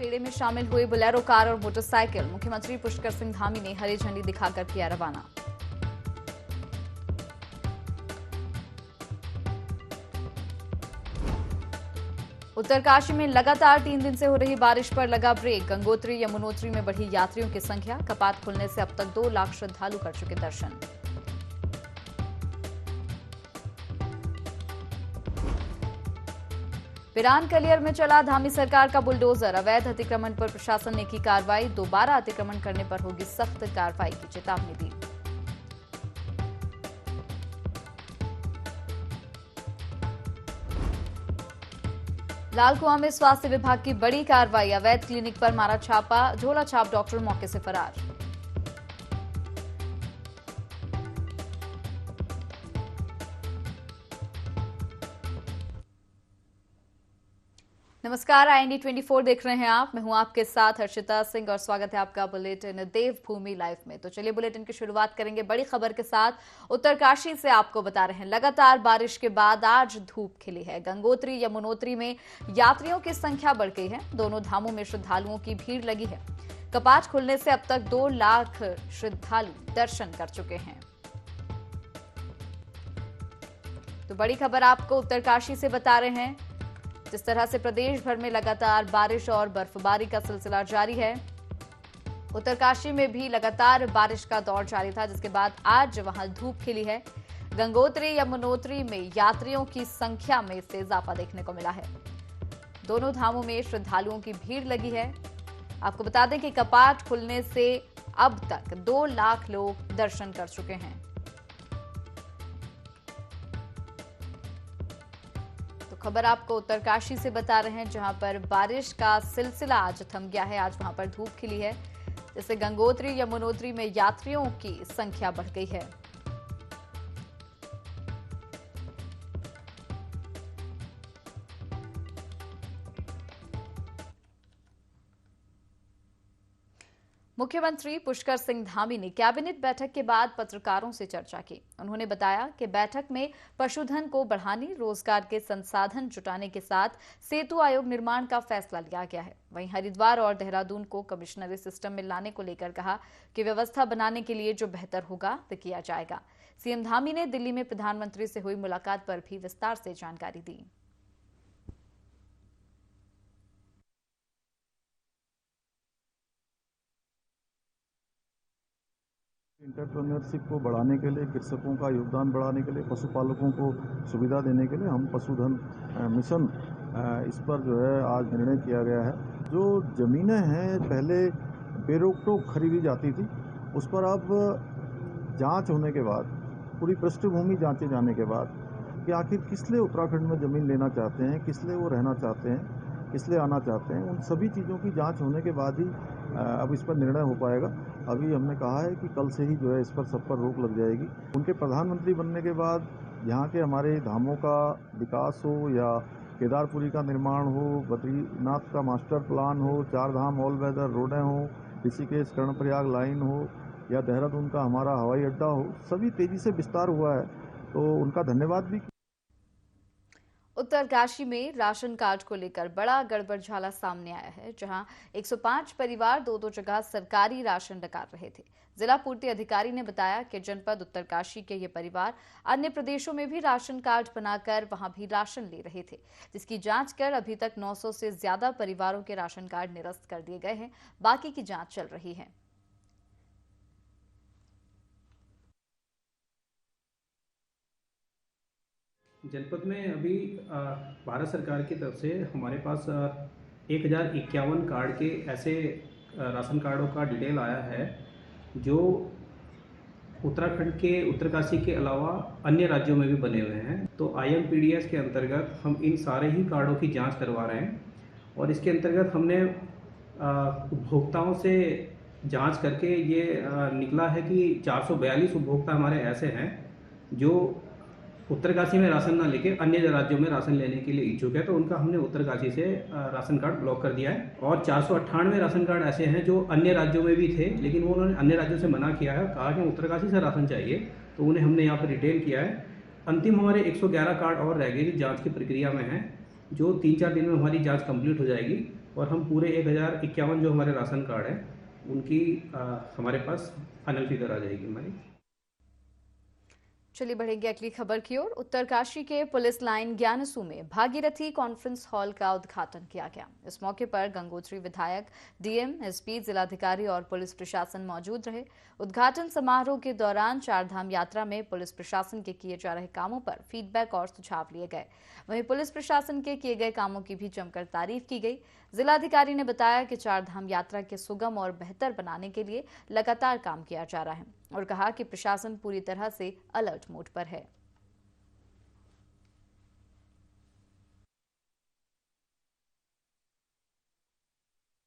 बेड़े में शामिल हुई बोलेरो कार और मोटरसाइकिल। मुख्यमंत्री पुष्कर सिंह धामी ने हरी झंडी दिखाकर किया रवाना। उत्तरकाशी में लगातार 3 दिन से हो रही बारिश पर लगा ब्रेक। गंगोत्री यमुनोत्री में बढ़ी यात्रियों की संख्या। कपाट खुलने से अब तक 2 लाख श्रद्धालु कर चुके दर्शन। पिरान कलियर में चला धामी सरकार का बुलडोजर। अवैध अतिक्रमण पर प्रशासन ने की कार्रवाई। दोबारा अतिक्रमण करने पर होगी सख्त कार्रवाई की चेतावनी दी। लालकुआं में स्वास्थ्य विभाग की बड़ी कार्रवाई। अवैध क्लिनिक पर मारा छापा। झोला छाप डॉक्टर मौके से फरार। नमस्कार, IND 24 देख रहे हैं आप। मैं हूं आपके साथ हर्षिता सिंह और स्वागत है आपका बुलेटिन देवभूमि लाइव में। तो चलिए बुलेटिन की शुरुआत करेंगे बड़ी खबर के साथ। उत्तरकाशी से आपको बता रहे हैं, लगातार बारिश के बाद आज धूप खिली है। गंगोत्री यमुनोत्री में यात्रियों की संख्या बढ़ गई है। दोनों धामों में श्रद्धालुओं की भीड़ लगी है। कपाट खुलने से अब तक 2 लाख श्रद्धालु दर्शन कर चुके हैं। तो बड़ी खबर आपको उत्तरकाशी से बता रहे हैं। जिस तरह से प्रदेश भर में लगातार बारिश और बर्फबारी का सिलसिला जारी है, उत्तरकाशी में भी लगातार बारिश का दौर जारी था, जिसके बाद आज वहां धूप खिली है। गंगोत्री यमुनोत्री में यात्रियों की संख्या में से इजाफा देखने को मिला है। दोनों धामों में श्रद्धालुओं की भीड़ लगी है। आपको बता दें कि कपाट खुलने से अब तक 2 लाख लोग दर्शन कर चुके हैं। खबर आपको उत्तरकाशी से बता रहे हैं, जहां पर बारिश का सिलसिला आज थम गया है। आज वहां पर धूप खिली है, जिससे गंगोत्री यमुनोत्री में यात्रियों की संख्या बढ़ गई है। मुख्यमंत्री पुष्कर सिंह धामी ने कैबिनेट बैठक के बाद पत्रकारों से चर्चा की। उन्होंने बताया कि बैठक में पशुधन को बढ़ाने, रोजगार के संसाधन जुटाने के साथ सेतु आयोग निर्माण का फैसला लिया गया है। वहीं हरिद्वार और देहरादून को कमिश्नरी सिस्टम में लाने को लेकर कहा कि व्यवस्था बनाने के लिए जो बेहतर होगा वो किया जाएगा। सीएम धामी ने दिल्ली में प्रधानमंत्री से हुई मुलाकात पर भी विस्तार से जानकारी दी। एंटरप्रेन्योरशिप को बढ़ाने के लिए, कृषकों का योगदान बढ़ाने के लिए, पशुपालकों को सुविधा देने के लिए हम पशुधन मिशन इस पर जो है आज निर्णय किया गया है। जो ज़मीनें हैं पहले बेरोक-टोक खरीदी जाती थी, उस पर अब जांच होने के बाद, पूरी पृष्ठभूमि जांचे जाने के बाद कि आखिर किस लिए उत्तराखंड में ज़मीन लेना चाहते हैं, किस लिए वो रहना चाहते हैं, किस लिए आना चाहते हैं, उन सभी चीज़ों की जाँच होने के बाद ही अब इस पर निर्णय हो पाएगा। अभी हमने कहा है कि कल से ही जो है इस पर सब पर रोक लग जाएगी। उनके प्रधानमंत्री बनने के बाद यहाँ के हमारे धामों का विकास हो या केदारपुरी का निर्माण हो, बद्रीनाथ का मास्टर प्लान हो, 4 धाम ऑल वेदर रोडें हो, ऋषिकेश कर्णप्रयाग लाइन हो या देहरादून का हमारा हवाई अड्डा हो, सभी तेजी से विस्तार हुआ है, तो उनका धन्यवाद भी। उत्तरकाशी में राशन कार्ड को लेकर बड़ा गड़बड़झाला सामने आया है, जहां 105 परिवार 2-2 जगह सरकारी राशन नकार रहे थे। जिला पूर्ति अधिकारी ने बताया कि जनपद उत्तरकाशी के ये परिवार अन्य प्रदेशों में भी राशन कार्ड बनाकर वहां भी राशन ले रहे थे, जिसकी जांच कर अभी तक 900 से ज्यादा परिवारों के राशन कार्ड निरस्त कर दिए गए हैं। बाकी की जांच चल रही है। जनपद में अभी भारत सरकार की तरफ से हमारे पास 1051 कार्ड के ऐसे राशन कार्डों का डिटेल आया है जो उत्तराखंड के उत्तरकाशी के अलावा अन्य राज्यों में भी बने हुए हैं। तो IMPDS के अंतर्गत हम इन सारे ही कार्डों की जांच करवा रहे हैं और इसके अंतर्गत हमने उपभोक्ताओं से जांच करके ये निकला है कि 442 उपभोक्ता हमारे ऐसे हैं जो उत्तरकाशी में राशन ना लेके अन्य राज्यों में राशन लेने के लिए इच्छुक है, तो उनका हमने उत्तरकाशी से राशन कार्ड ब्लॉक कर दिया है। और 498 राशन कार्ड ऐसे हैं जो अन्य राज्यों में भी थे, लेकिन वो उन्होंने अन्य राज्यों से मना किया है, कहा कि उत्तरकाशी से राशन चाहिए, तो उन्हें हमने यहाँ पर रिटेन किया है। अंतिम हमारे 111 कार्ड और रह गए जो जाँच की प्रक्रिया में हैं, जो 3-4 दिन में हमारी जाँच कंप्लीट हो जाएगी और हम पूरे 1051 जो हमारे राशन कार्ड है उनकी हमारे पास फाइनल फिगर आ जाएगी हमारी। चलिए बढ़ेंगे अगली खबर की ओर। उत्तरकाशी के पुलिस लाइन ज्ञानसू में भागीरथी कॉन्फ्रेंस हॉल का उद्घाटन किया गया। इस मौके पर गंगोत्री विधायक, डीएम, एसपी, जिलाधिकारी और पुलिस प्रशासन मौजूद रहे। उद्घाटन समारोह के दौरान चारधाम यात्रा में पुलिस प्रशासन के किए जा रहे कामों पर फीडबैक और सुझाव लिए गए। वहीं पुलिस प्रशासन के किए गए कामों की भी जमकर तारीफ की गई। जिलाधिकारी ने बताया कि चारधाम यात्रा के सुगम और बेहतर बनाने के लिए लगातार काम किया जा रहा है और कहा कि प्रशासन पूरी तरह से अलर्ट मोड पर है।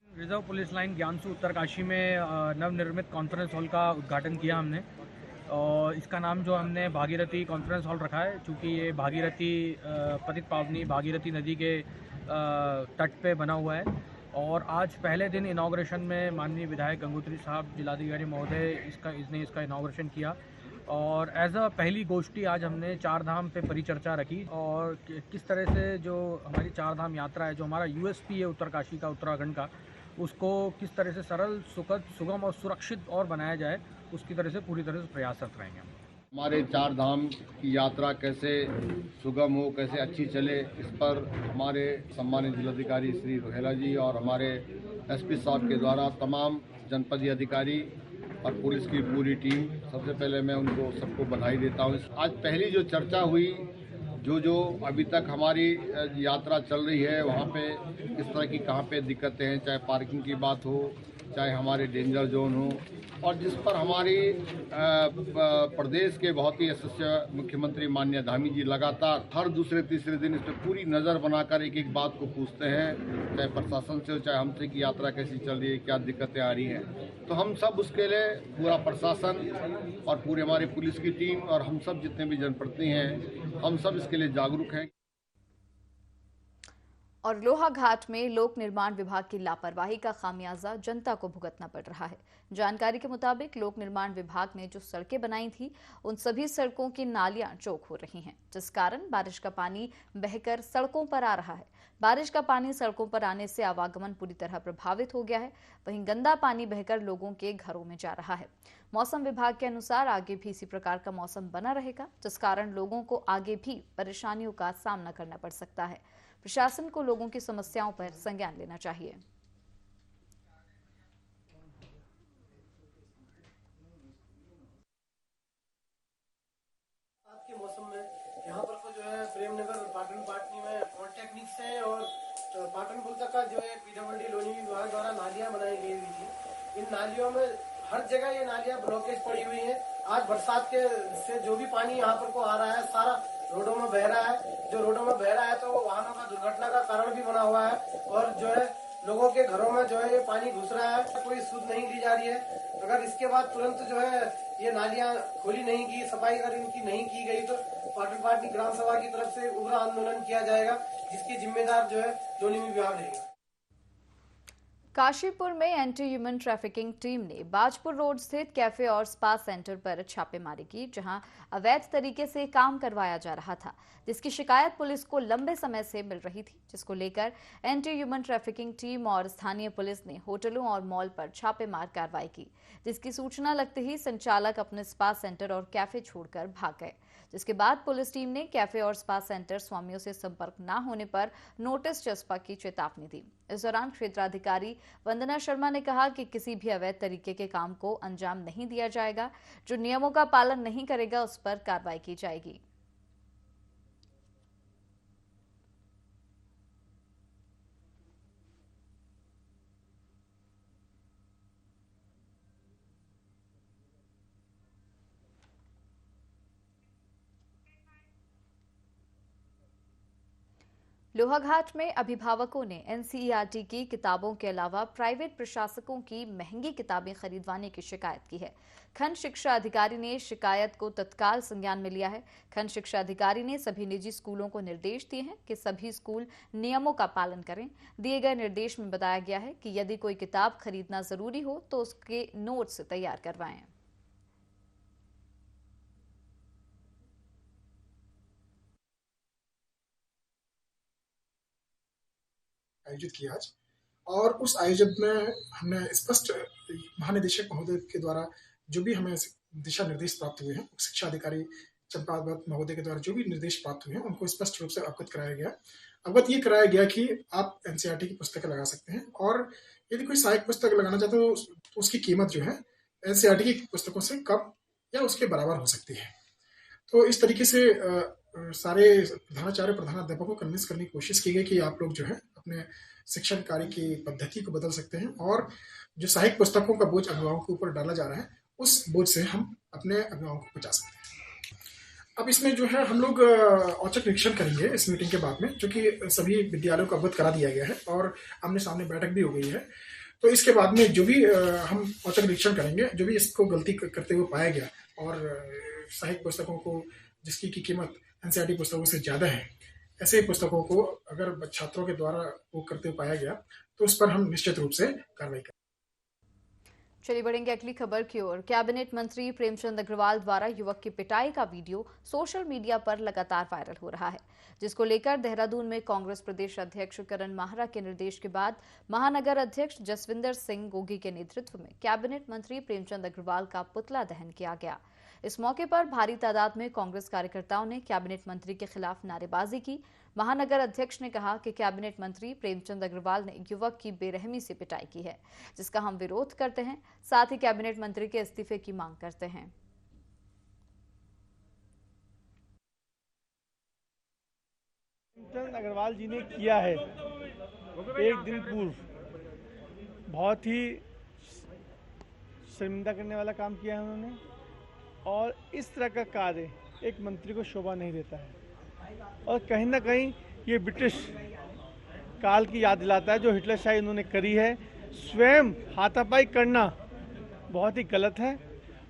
Reserve police line Gyansu Uttarkashi में नवनिर्मित कॉन्फ्रेंस हॉल का उद्घाटन किया हमने। और इसका नाम जो हमने भागीरथी कॉन्फ्रेंस हॉल रखा है, चूँकि ये भागीरथी पतित पावनी भागीरथी नदी के तट पे बना हुआ है। और आज पहले दिन इनाग्रेशन में माननीय विधायक गंगोत्री साहब, जिलाधिकारी महोदय इसका इनाग्रेशन किया। और एज अ पहली गोष्ठी आज हमने चार धाम पे परिचर्चा रखी और किस तरह से जो हमारी चार धाम यात्रा है, जो हमारा यूएसपी है उत्तरकाशी का, उत्तराखंड का, उसको किस तरह से सरल, सुखद, सुगम और सुरक्षित और बनाया जाए, उसकी तरह से पूरी तरह से प्रयासरत रहेंगे। हमारे चार धाम की यात्रा कैसे सुगम हो, कैसे अच्छी चले, इस पर हमारे सम्मानित जिलाधिकारी श्री रोहेला जी और हमारे एसपी साहब के द्वारा तमाम जनपदीय अधिकारी और पुलिस की पूरी टीम, सबसे पहले मैं उनको सबको बधाई देता हूँ। आज पहली जो चर्चा हुई, जो अभी तक हमारी यात्रा चल रही है, वहाँ पे किस तरह की कहाँ पे दिक्कतें हैं, चाहे पार्किंग की बात हो, चाहे हमारे डेंजर जोन हो, और जिस पर हमारी प्रदेश के बहुत ही यशस्वी मुख्यमंत्री माननीय धामी जी लगातार हर दूसरे तीसरे दिन इस पर पूरी नज़र बनाकर एक एक बात को पूछते हैं, चाहे प्रशासन से हो, चाहे हमसे, कि यात्रा कैसी चल रही है, क्या दिक्कतें आ रही हैं। तो हम सब उसके लिए पूरा प्रशासन और पूरे हमारी पुलिस की टीम और हम सब जितने भी जनप्रतिनिधि हैं, हम सब इसके लिए जागरूक हैं। और लोहाघाट में लोक निर्माण विभाग की लापरवाही का खामियाजा जनता को भुगतना पड़ रहा है। जानकारी के मुताबिक लोक निर्माण विभाग ने जो सड़कें बनाई थी, उन सभी सड़कों की नालियां चौक हो रही हैं, जिस कारण बारिश का पानी बहकर सड़कों पर आ रहा है। बारिश का पानी सड़कों पर आने से आवागमन पूरी तरह प्रभावित हो गया है। वहीं गंदा पानी बहकर लोगों के घरों में जा रहा है। मौसम विभाग के अनुसार आगे भी इसी प्रकार का मौसम बना रहेगा, जिस कारण लोगों को आगे भी परेशानियों का सामना करना पड़ सकता है। प्रशासन को लोगों की समस्याओं पर संज्ञान लेना चाहिए। के मौसम में यहाँ पर तो जो है प्रेमनगर और पाटन पाटनी में पॉलिटेक्निक से और पाटन पुल तक का जो है पीडब्ल्यूडी लोनी विभाग द्वारा नालियां बनाई गई हुई थी। इन नालियों में हर जगह ये नालियां ब्लॉकेज पड़ी हुई हैं। आज बरसात के से जो भी पानी यहाँ पर को आ रहा है, सारा रोडों में बह रहा है। जो रोडों में बह रहा है तो वो वाहनों का दुर्घटना का कारण भी बना हुआ है और जो है लोगों के घरों में जो है ये पानी घुस रहा है, कोई सुध नहीं दी जा रही है। अगर इसके बाद तुरंत जो है ये नालियां खोली नहीं की, सफाई अगर इनकी नहीं की गई तो पाटन पाटनी ग्राम सभा की तरफ से उग्र आंदोलन किया जाएगा, जिसकी जिम्मेदार जो है लोनी विभाग रहेगा। काशीपुर में एंटी ह्यूमन ट्रैफिकिंग टीम ने बाजपुर रोड स्थित कैफे और स्पा सेंटर पर छापेमारी की, जहां अवैध तरीके से काम करवाया जा रहा था, जिसकी शिकायत पुलिस को लंबे समय से मिल रही थी, जिसको लेकर एंटी ह्यूमन ट्रैफिकिंग टीम और स्थानीय पुलिस ने होटलों और मॉल पर छापेमार कार्रवाई की, जिसकी सूचना लगते ही संचालक अपने स्पा सेंटर और कैफे छोड़कर भाग गए। जिसके बाद पुलिस टीम ने कैफे और स्पा सेंटर स्वामियों से संपर्क न होने पर नोटिस चस्पा की चेतावनी दी। इस दौरान क्षेत्राधिकारी वंदना शर्मा ने कहा कि किसी भी अवैध तरीके के काम को अंजाम नहीं दिया जाएगा। जो नियमों का पालन नहीं करेगा उस पर कार्रवाई की जाएगी। लोहाघाट में अभिभावकों ने एनसीईआरटी की किताबों के अलावा प्राइवेट प्रशासकों की महंगी किताबें खरीदवाने की शिकायत की है। खंड शिक्षा अधिकारी ने शिकायत को तत्काल संज्ञान में लिया है। खंड शिक्षा अधिकारी ने सभी निजी स्कूलों को निर्देश दिए हैं कि सभी स्कूल नियमों का पालन करें। दिए गए निर्देश में बताया गया है कि यदि कोई किताब खरीदना जरूरी हो तो उसके नोट्स तैयार करवाएं। आयोजित किया आज और उस आयोजन में हमने स्पष्ट महानिदेशक महोदय के द्वारा जो भी हमें दिशा निर्देश प्राप्त हुए हैं, शिक्षा अधिकारी चंपावत महोदय के द्वारा जो भी निर्देश प्राप्त हुए हैं उनको स्पष्ट रूप से अवगत कराया गया। अवगत ये कराया गया कि आप एनसीईआरटी की पुस्तकें लगा सकते हैं और यदि कोई सहायक पुस्तक लगाना चाहते हो तो उसकी कीमत जो है एनसीईआरटी की पुस्तकों से कम या उसके बराबर हो सकती है। तो इस तरीके से सारे प्रधानाचार्य प्रधानाध्यापकों को कन्विंस करने की कोशिश की गई कि आप लोग जो है अपने शिक्षण कार्य की पद्धति को बदल सकते हैं और जो सहायक पुस्तकों का बोझ अभिभावकों के ऊपर डाला जा रहा है उस बोझ से हम अपने अभिभावकों को बचा सकते हैं। अब इसमें जो है हम लोग औचक निरीक्षण करेंगे इस मीटिंग के बाद में, क्योंकि सभी विद्यालयों को अवगत करा दिया गया है और आमने सामने बैठक भी हो गई है। तो इसके बाद में जो भी हम औचक निरीक्षण करेंगे, जो भी इसको गलती करते हुए पाया गया और सहायक पुस्तकों को जिसकी की कीमत एनसीईआरटी पुस्तकों से ज़्यादा है, ऐसे पुस्तकों को अगर छात्रों के द्वारा वो करते हुए पाया गया तो उस पर हम निश्चित रूप से कार्रवाई करेंगे। चलिए बढ़ेंगे अगली खबर की ओर। कैबिनेट मंत्री प्रेमचंद अग्रवाल द्वारा युवक की पिटाई का वीडियो सोशल मीडिया पर लगातार वायरल हो रहा है, जिसको लेकर देहरादून में कांग्रेस प्रदेश अध्यक्ष करण माहरा के निर्देश के बाद महानगर अध्यक्ष जसविंदर सिंह गोगी के नेतृत्व में कैबिनेट मंत्री प्रेमचंद अग्रवाल का पुतला दहन किया गया। इस मौके पर भारी तादाद में कांग्रेस कार्यकर्ताओं ने कैबिनेट मंत्री के खिलाफ नारेबाजी की। महानगर अध्यक्ष ने कहा कि कैबिनेट मंत्री प्रेमचंद अग्रवाल ने युवक की बेरहमी से पिटाई की है, जिसका हम विरोध करते हैं। साथ ही कैबिनेट मंत्री के इस्तीफे की मांग करते हैं। प्रेमचंद अग्रवाल जी ने किया है एक दिन पूर्व, बहुत ही शर्मिंदा करने वाला काम किया है उन्होंने और इस तरह का कार्य एक मंत्री को शोभा नहीं देता है और कहीं ना कहीं ये ब्रिटिश काल की याद दिलाता है जो हिटलरशाही उन्होंने करी है। स्वयं हाथापाई करना बहुत ही गलत है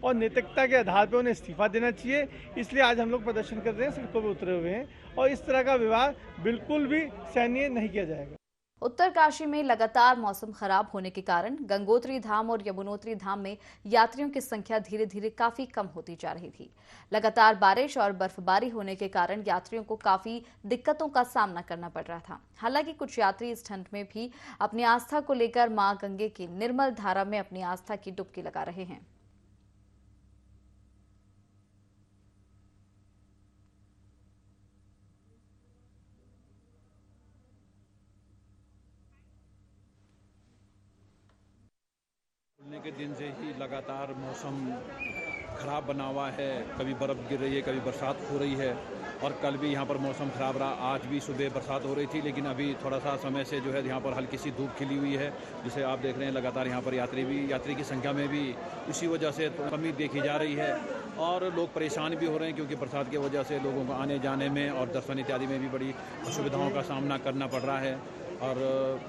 और नैतिकता के आधार पर उन्हें इस्तीफा देना चाहिए। इसलिए आज हम लोग प्रदर्शन कर रहे हैं, सड़कों पर उतरे हुए हैं और इस तरह का विवाद बिल्कुल भी सहनीय नहीं किया जाएगा। उत्तरकाशी में लगातार मौसम खराब होने के कारण गंगोत्री धाम और यमुनोत्री धाम में यात्रियों की संख्या धीरे धीरे काफी कम होती जा रही थी। लगातार बारिश और बर्फबारी होने के कारण यात्रियों को काफी दिक्कतों का सामना करना पड़ रहा था। हालांकि कुछ यात्री इस ठंड में भी अपनी आस्था को लेकर मां गंगे की निर्मल धारा में अपनी आस्था की डुबकी लगा रहे हैं। खुलने के दिन से ही लगातार मौसम खराब बना हुआ है, कभी बर्फ़ गिर रही है, कभी बरसात हो रही है और कल भी यहाँ पर मौसम खराब रहा। आज भी सुबह बरसात हो रही थी, लेकिन अभी थोड़ा सा समय से जो है यहाँ पर हल्की सी धूप खिली हुई है, जिसे आप देख रहे हैं। लगातार यहाँ पर यात्री की संख्या में भी इसी वजह से कमी देखी जा रही है और लोग परेशान भी हो रहे हैं, क्योंकि बरसात की वजह से लोगों को आने जाने में और दर्शन इत्यादि में भी बड़ी असुविधाओं का सामना करना पड़ रहा है और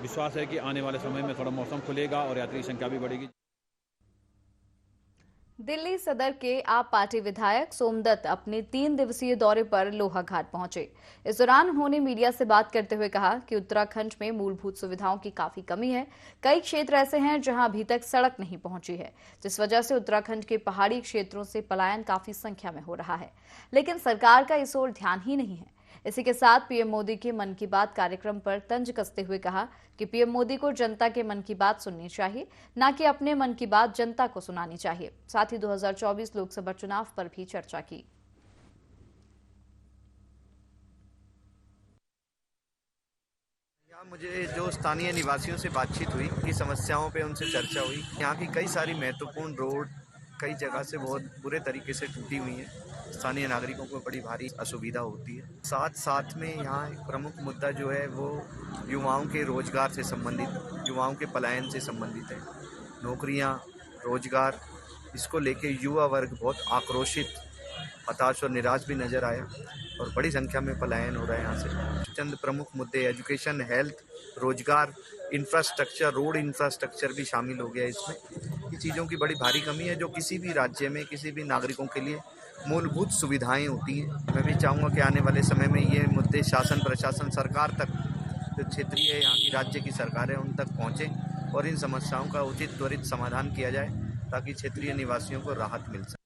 विश्वास है कि आने वाले समय में थोड़ा मौसम खुलेगा और यात्री की संख्या भी बढ़ेगी। दिल्ली सदर के आप पार्टी विधायक सोमदत्त अपने 3 दिवसीय दौरे पर लोहाघाट पहुंचे। इस दौरान उन्होंने मीडिया से बात करते हुए कहा कि उत्तराखंड में मूलभूत सुविधाओं की काफी कमी है। कई क्षेत्र ऐसे हैं जहां अभी तक सड़क नहीं पहुंची है, जिस वजह से उत्तराखंड के पहाड़ी क्षेत्रों से पलायन काफी संख्या में हो रहा है, लेकिन सरकार का इस ओर ध्यान ही नहीं है। इसी के साथ पीएम मोदी के मन की बात कार्यक्रम पर तंज कसते हुए कहा कि पीएम मोदी को जनता के मन की बात सुननी चाहिए, न कि अपने मन की बात जनता को सुनानी चाहिए। साथ ही 2024 लोकसभा चुनाव पर भी चर्चा की। यहाँ मुझे जो स्थानीय निवासियों से बातचीत हुई, की समस्याओं पे उनसे चर्चा हुई। यहाँ की कई सारी महत्वपूर्ण रोड कई जगह से बहुत बुरे तरीके से टूटी हुई है, स्थानीय नागरिकों को बड़ी भारी असुविधा होती है। साथ में यहाँ एक प्रमुख मुद्दा जो है वो युवाओं के रोजगार से संबंधित, युवाओं के पलायन से संबंधित है। नौकरियाँ, रोजगार, इसको लेके युवा वर्ग बहुत आक्रोशित, हताश और निराश भी नजर आया और बड़ी संख्या में पलायन हो रहा है यहाँ से। चंद प्रमुख मुद्दे एजुकेशन, हेल्थ, रोजगार, इंफ्रास्ट्रक्चर, रोड इंफ्रास्ट्रक्चर भी शामिल हो गया इसमें। ये चीज़ों की बड़ी भारी कमी है जो किसी भी राज्य में किसी भी नागरिकों के लिए मूलभूत सुविधाएं होती हैं। मैं भी चाहूँगा कि आने वाले समय में ये मुद्दे शासन, प्रशासन, सरकार तक, जो क्षेत्रीय यहाँ की राज्य की सरकार है उन तक पहुँचें और इन समस्याओं का उचित त्वरित समाधान किया जाए ताकि क्षेत्रीय निवासियों को राहत मिल सके।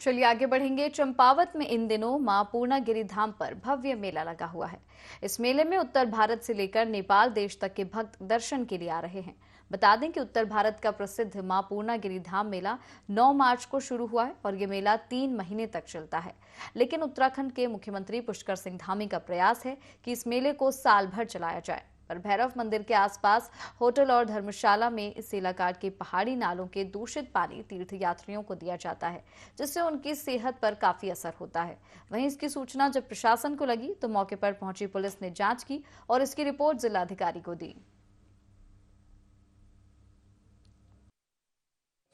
चलिए आगे बढ़ेंगे। चंपावत में इन दिनों मां पूर्णागिरि धाम पर भव्य मेला लगा हुआ है। इस मेले में उत्तर भारत से लेकर नेपाल देश तक के भक्त दर्शन के लिए आ रहे हैं। बता दें कि उत्तर भारत का प्रसिद्ध मां पूर्णागिरि धाम मेला 9 मार्च को शुरू हुआ है और ये मेला 3 महीने तक चलता है। लेकिन उत्तराखंड के मुख्यमंत्री पुष्कर सिंह धामी का प्रयास है कि इस मेले को साल भर चलाया जाए। पर भैरव मंदिर के आसपास होटल और धर्मशाला में इस इलाका के पहाड़ी नालों के दूषित पानी तीर्थ यात्रियों को दिया जाता है, जिससे उनकी सेहत पर काफी असर होता है। वहीं इसकी सूचना जब प्रशासन को लगी तो मौके पर पहुंची पुलिस ने जांच की और इसकी रिपोर्ट जिलाधिकारी को दी।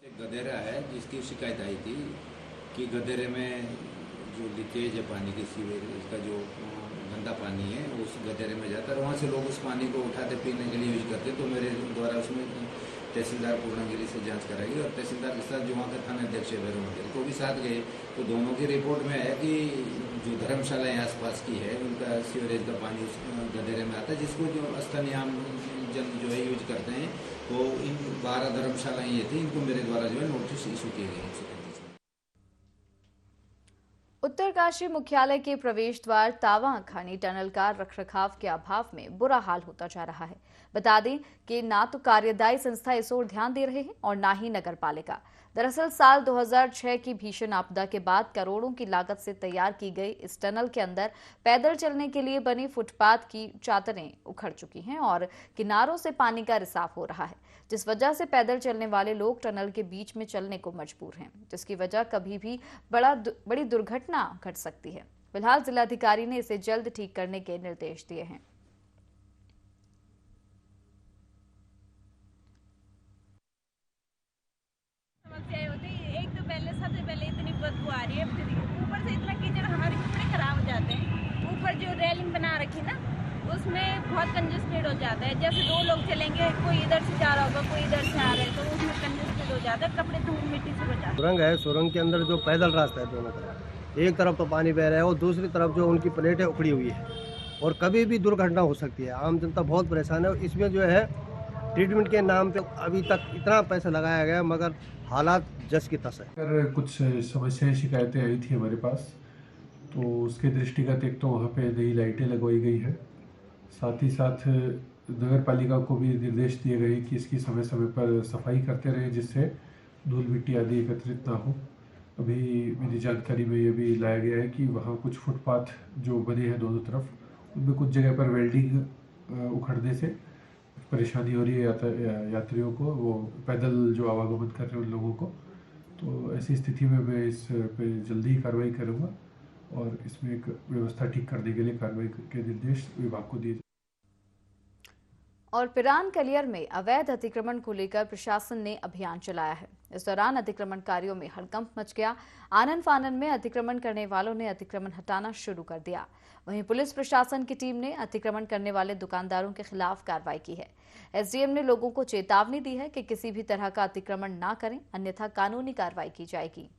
गदेरा है जिसकी शिकायत आई थी कि गदेरे में जो लीकेज है पानी के सीवेज इसका जो गंदा पानी है वो उस गदेरे में जाता है और वहाँ से लोग उस पानी को उठाते पीने के लिए यूज करते। तो मेरे द्वारा उसमें तहसीलदार पूर्णागिरि से जांच कराई और तहसीलदार के साथ जो वहाँ के थाना अध्यक्ष है भैरव मंदिर को भी साथ गए। तो दोनों की रिपोर्ट में आया कि जो धर्मशालाएँ आसपास की है उनका सीवरेज का पानी उस गदेरे में आता है, जिसको जो स्थानीय आम जन जो है यूज करते हैं। तो इन 12 धर्मशालाएँ ये थी, इनको मेरे द्वारा जो है नोटिस इशू किए गए। उत्तरकाशी मुख्यालय के प्रवेश द्वार तावा खानी टनल का रखरखाव के अभाव में बुरा हाल होता जा रहा है। बता दें कि ना तो कार्यदायी संस्था इस ओर ध्यान दे रहे हैं और ना ही नगर पालिका। दरअसल साल 2006 की भीषण आपदा के बाद करोड़ों की लागत से तैयार की गई इस टनल के अंदर पैदल चलने के लिए बनी फुटपाथ की चादरें उखड़ चुकी हैं और किनारों से पानी का रिसाव हो रहा है, जिस वजह से पैदल चलने वाले लोग टनल के बीच में चलने को मजबूर हैं, जिसकी वजह कभी भी बड़ी दुर्घटना घट सकती है। फिलहाल जिलाधिकारी ने इसे जल्द ठीक करने के निर्देश दिए हैं। एक तो सबसे पहले इतनी बदबू आ रही है, ऊपर से इतना कीचड़, हमारे कपड़े खराब हो जाते हैं। ऊपर जो रेलिंग बना रखी ना उसमें बहुत कंजस्टेड हो जाता है। जैसे 2 लोग चलेंगे, कोई इधर से जा रहा होगा कोई इधर से आ रहा है, तो उसमें कंजस्टेड हो जाता है, कपड़े धूल मिट्टी से बचा। सुरंग है, सुरंग के अंदर जो पैदल रास्ता है दोनों तरफ, एक तरफ तो पानी बह रहा है और दूसरी तरफ जो उनकी प्लेटें उखड़ी हुई है और कभी भी दुर्घटना हो सकती है। आम जनता बहुत परेशान है। इसमें जो है ट्रीटमेंट के नाम पे अभी तक इतना पैसा लगाया गया मगर हालात जस की तस है। अगर कुछ समस्याएं शिकायतें आई थी हमारे पास, तो उसके दृष्टिगत एक तो वहाँ पे नई लाइटें लगवाई गई है। साथ ही साथ नगर पालिका को भी निर्देश दिए गए कि इसकी समय समय पर सफाई करते रहे, जिससे धूल मिट्टी आदि एकत्रित ना हो। अभी मेरी जानकारी में ये भी लाया गया है कि वहाँ कुछ फुटपाथ जो बने हैं दोनों तरफ, उनमें कुछ जगह पर वेल्डिंग उखड़ने से परेशानी हो रही है यात्रियों को, वो पैदल जो आवागमन कर रहे हैं उन लोगों को। तो ऐसी स्थिति में मैं इस पे जल्दी ही कार्रवाई करूँगा और इसमें एक व्यवस्था ठीक करने के लिए कार्रवाई के निर्देश विभाग को दिए। और पिरान कलियर में अवैध अतिक्रमण को लेकर प्रशासन ने अभियान चलाया है। इस दौरान अतिक्रमणकारियों में हड़कंप मच गया। आनन फानन में अतिक्रमण करने वालों ने अतिक्रमण हटाना शुरू कर दिया। वहीं पुलिस प्रशासन की टीम ने अतिक्रमण करने वाले दुकानदारों के खिलाफ कार्रवाई की है। एसडीएम ने लोगों को चेतावनी दी है कि किसी भी तरह का अतिक्रमण ना करें, अन्यथा कानूनी कार्रवाई की जाएगी।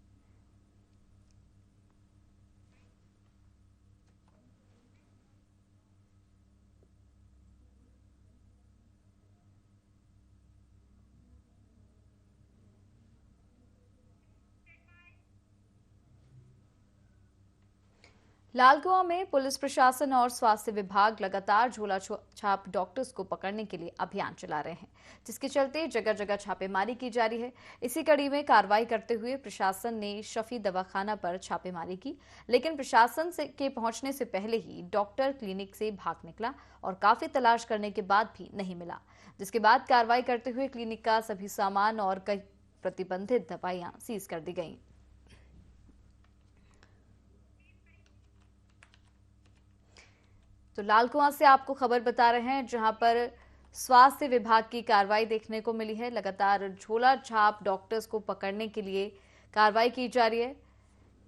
लालकुआं में पुलिस प्रशासन और स्वास्थ्य विभाग लगातार झोला छाप डॉक्टर्स को पकड़ने के लिए अभियान चला रहे हैं, जिसके चलते जगह जगह छापेमारी की जा रही है। इसी कड़ी में कार्रवाई करते हुए प्रशासन ने शफी दवाखाना पर छापेमारी की, लेकिन प्रशासन के पहुंचने से पहले ही डॉक्टर क्लिनिक से भाग निकला और काफी तलाश करने के बाद भी नहीं मिला, जिसके बाद कार्रवाई करते हुए क्लिनिक का सभी सामान और कई प्रतिबंधित दवाइयां सीज कर दी गईं। तो लालकुआं से आपको खबर बता रहे हैं, जहां पर स्वास्थ्य विभाग की कार्रवाई देखने को मिली है। लगातार झोला छाप डॉक्टर्स को पकड़ने के लिए कार्रवाई की जा रही है।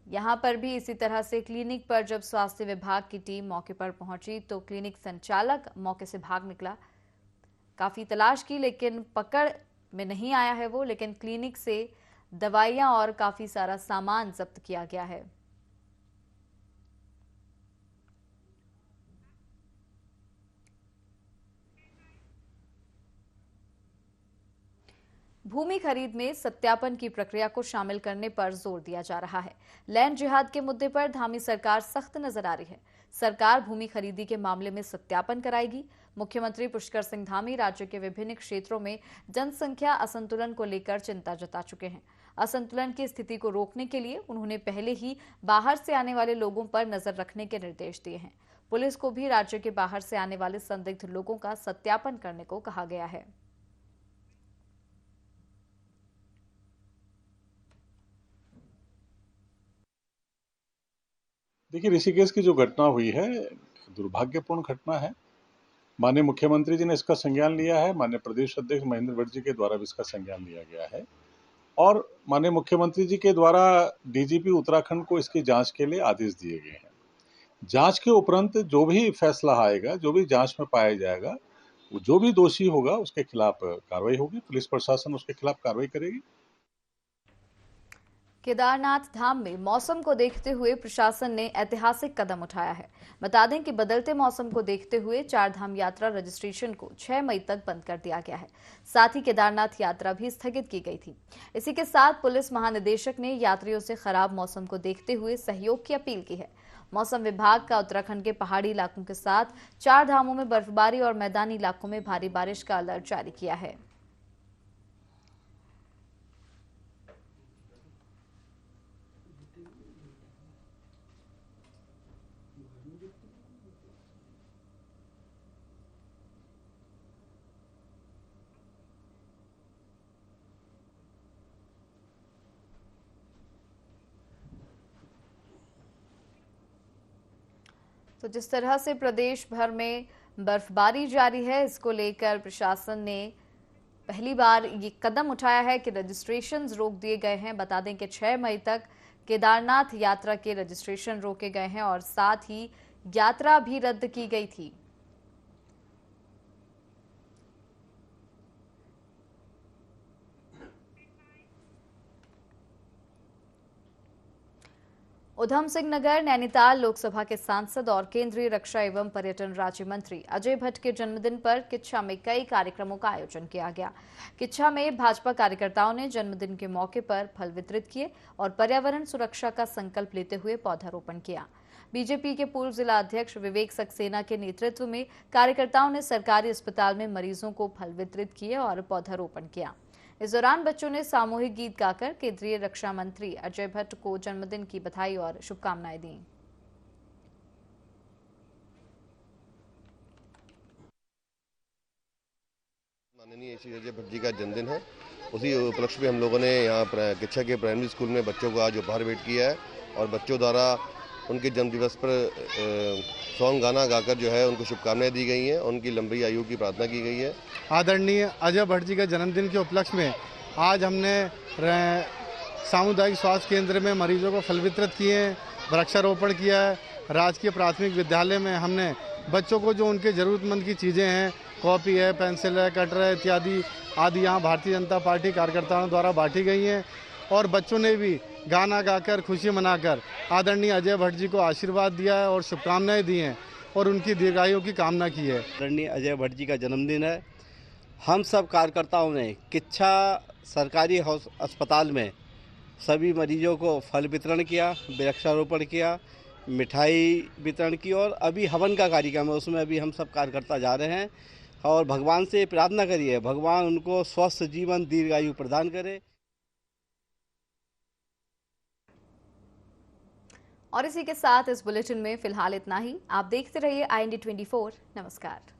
यहां पर भी इसी तरह से क्लिनिक पर जब स्वास्थ्य विभाग की टीम मौके पर पहुंची तो क्लिनिक संचालक मौके से भाग निकला। काफी तलाश की लेकिन पकड़ में नहीं आया है वो, लेकिन क्लिनिक से दवाइयां और काफी सारा सामान जब्त किया गया है। भूमि खरीद में सत्यापन की प्रक्रिया को शामिल करने पर जोर दिया जा रहा है। लैंड जिहाद के मुद्दे पर धामी सरकार सख्त नजर आ रही है। सरकार भूमि खरीदी के मामले में सत्यापन कराएगी। मुख्यमंत्री पुष्कर सिंह धामी राज्य के विभिन्न क्षेत्रों में जनसंख्या असंतुलन को लेकर चिंता जता चुके हैं। असंतुलन की स्थिति को रोकने के लिए उन्होंने पहले ही बाहर से आने वाले लोगों पर नजर रखने के निर्देश दिए हैं। पुलिस को भी राज्य के बाहर से आने वाले संदिग्ध लोगों का सत्यापन करने को कहा गया है। देखिए, ऋषिकेश की जो घटना हुई है दुर्भाग्यपूर्ण घटना है। माननीय मुख्यमंत्री जी ने इसका संज्ञान लिया है। माननीय प्रदेश अध्यक्ष महेंद्र भट्ट जी के द्वारा भी इसका संज्ञान लिया गया है और माननीय मुख्यमंत्री जी के द्वारा डीजीपी उत्तराखंड को इसकी जांच के लिए आदेश दिए गए हैं। जांच के उपरांत जो भी फैसला आएगा, जो भी जांच में पाया जाएगा, जो भी दोषी होगा उसके खिलाफ कार्रवाई होगी। पुलिस प्रशासन उसके खिलाफ कार्रवाई करेगी। केदारनाथ धाम में मौसम को देखते हुए प्रशासन ने ऐतिहासिक कदम उठाया है। बता दें कि बदलते मौसम को देखते हुए 4 धाम यात्रा रजिस्ट्रेशन को 6 मई तक बंद कर दिया गया है। साथ ही केदारनाथ यात्रा भी स्थगित की गई थी। इसी के साथ पुलिस महानिदेशक ने यात्रियों से खराब मौसम को देखते हुए सहयोग की अपील की है। मौसम विभाग का उत्तराखंड के पहाड़ी इलाकों के साथ 4 धामों में बर्फबारी और मैदानी इलाकों में भारी बारिश का अलर्ट जारी किया है। तो जिस तरह से प्रदेश भर में बर्फबारी जारी है, इसको लेकर प्रशासन ने पहली बार ये कदम उठाया है कि रजिस्ट्रेशंस रोक दिए गए हैं। बता दें कि 6 मई तक केदारनाथ यात्रा के रजिस्ट्रेशन रोके गए हैं और साथ ही यात्रा भी रद्द की गई थी। उधम सिंह नगर नैनीताल लोकसभा के सांसद और केंद्रीय रक्षा एवं पर्यटन राज्य मंत्री अजय भट्ट के जन्मदिन पर किच्छा में कई कार्यक्रमों का आयोजन किया गया। किच्छा में भाजपा कार्यकर्ताओं ने जन्मदिन के मौके पर फल वितरित किए और पर्यावरण सुरक्षा का संकल्प लेते हुए पौधारोपण किया। बीजेपी के पूर्व जिला अध्यक्ष विवेक सक्सेना के नेतृत्व में कार्यकर्ताओं ने सरकारी अस्पताल में मरीजों को फल वितरित किए और पौधारोपण किया। इस दौरान बच्चों ने सामूहिक गीत गाकर केंद्रीय रक्षा मंत्री अजय भट्ट को जन्मदिन की बधाई और शुभकामनाएं दी। माननीय श्री अजय भट्ट जी का जन्मदिन है, उसी उपलक्ष्य में हम लोगों ने यहाँ किच्छा के प्राइमरी स्कूल में बच्चों को आज उपहार भेंट किया है और बच्चों द्वारा उनके जन्मदिवस पर सॉन्ग गाना गाकर जो है उनको शुभकामनाएं दी गई हैं, उनकी लंबी आयु की प्रार्थना की गई है। आदरणीय अजय भट्ट जी के जन्मदिन के उपलक्ष्य में आज हमने सामुदायिक स्वास्थ्य केंद्र में मरीजों को फल वितरित किए हैं, वृक्षारोपण किया है। राजकीय प्राथमिक विद्यालय में हमने बच्चों को जो उनके ज़रूरतमंद की चीज़ें हैं, कॉपी है, पेंसिल है, कटर है इत्यादि आदि यहाँ भारतीय जनता पार्टी कार्यकर्ताओं द्वारा बांटी गई हैं और बच्चों ने भी गाना गाकर खुशी मनाकर आदरणीय अजय भट्ट जी को आशीर्वाद दिया है और शुभकामनाएं दी हैं और उनकी दीर्घायु की कामना की है। आदरणीय अजय भट्ट जी का जन्मदिन है। हम सब कार्यकर्ताओं ने किच्छा सरकारी अस्पताल में सभी मरीजों को फल वितरण किया, वृक्षारोपण किया, मिठाई वितरण की और अभी हवन का कार्यक्रम है, उसमें अभी हम सब कार्यकर्ता जा रहे हैं और भगवान से प्रार्थना करिए, भगवान उनको स्वस्थ जीवन दीर्घायु प्रदान करे। और इसी के साथ इस बुलेटिन में फिलहाल इतना ही। आप देखते रहिए IND 24। नमस्कार।